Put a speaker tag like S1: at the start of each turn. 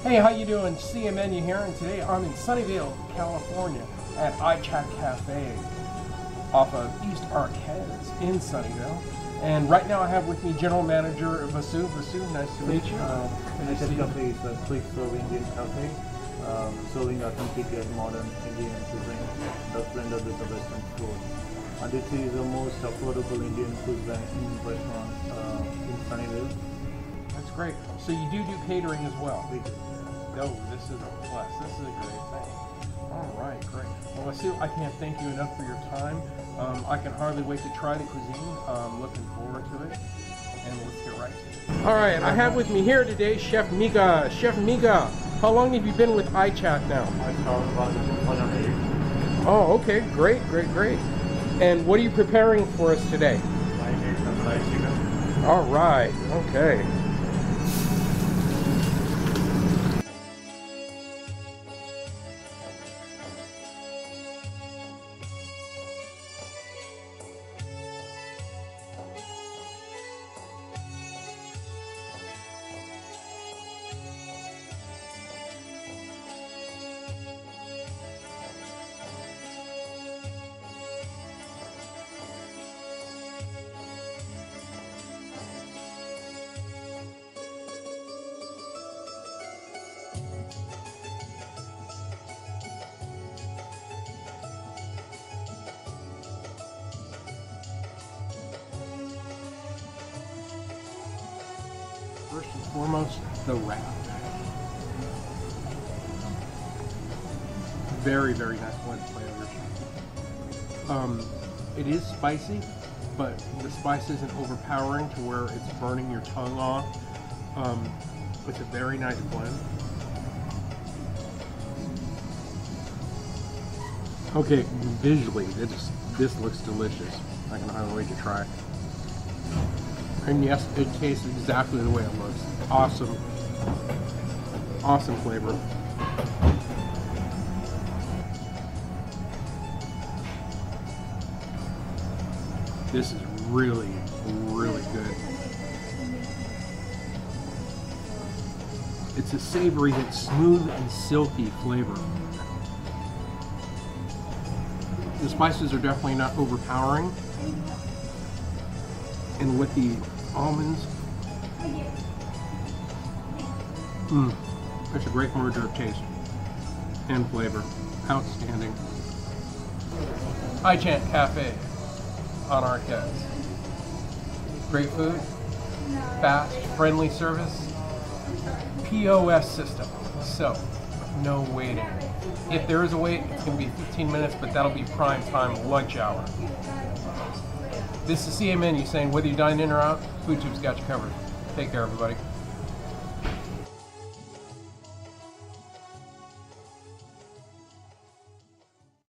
S1: Hey, how you doing? CMN here, and today I'm in Sunnyvale, California at iChaat Cafe off of East Arques in Sunnyvale. And right now I have with me General Manager Vasu. Vasu, nice to meet you.
S2: iChaat Cafe is a quick serve Indian cafe, serving authentic yet modern Indian cuisine that's blended with the Western food. And this is the most affordable Indian cuisine restaurant in Sunnyvale.
S1: That's great. So you do catering as well?
S2: We do.
S1: Oh, this is a plus. This is a great thing. All right, great. Well, Vasu, I can't thank you enough for your time. I can hardly wait to try the cuisine. Looking forward to it. And let's get right to it. All right, I have with me here today Chef Miga. Chef Miga, how long have you been with iChaat now?
S2: I started about 108.
S1: Oh, okay, great. And what are you preparing for us today?
S2: I made some fried chicken.
S1: All right, okay. First and foremost, the wrap. Very nice blend of flavors. It is spicy, but the spice isn't overpowering to where it's burning your tongue off. It's a very nice blend. Okay, visually, this looks delicious. I can hardly wait to try it. And yes, it tastes exactly the way it looks. Awesome flavor. This is really good. It's a savory yet smooth and silky flavor. The spices are definitely not overpowering. And with the almonds, it's a great merger of taste and flavor. Outstanding. iChaat Cafe on Arques. Great food, fast, friendly service, POS system, so no waiting. If there is a wait, it's going to be 15 minutes, but that'll be prime time lunch hour. This is CMN, you saying whether you dine in or out, FoodTube's got you covered. Take care, everybody.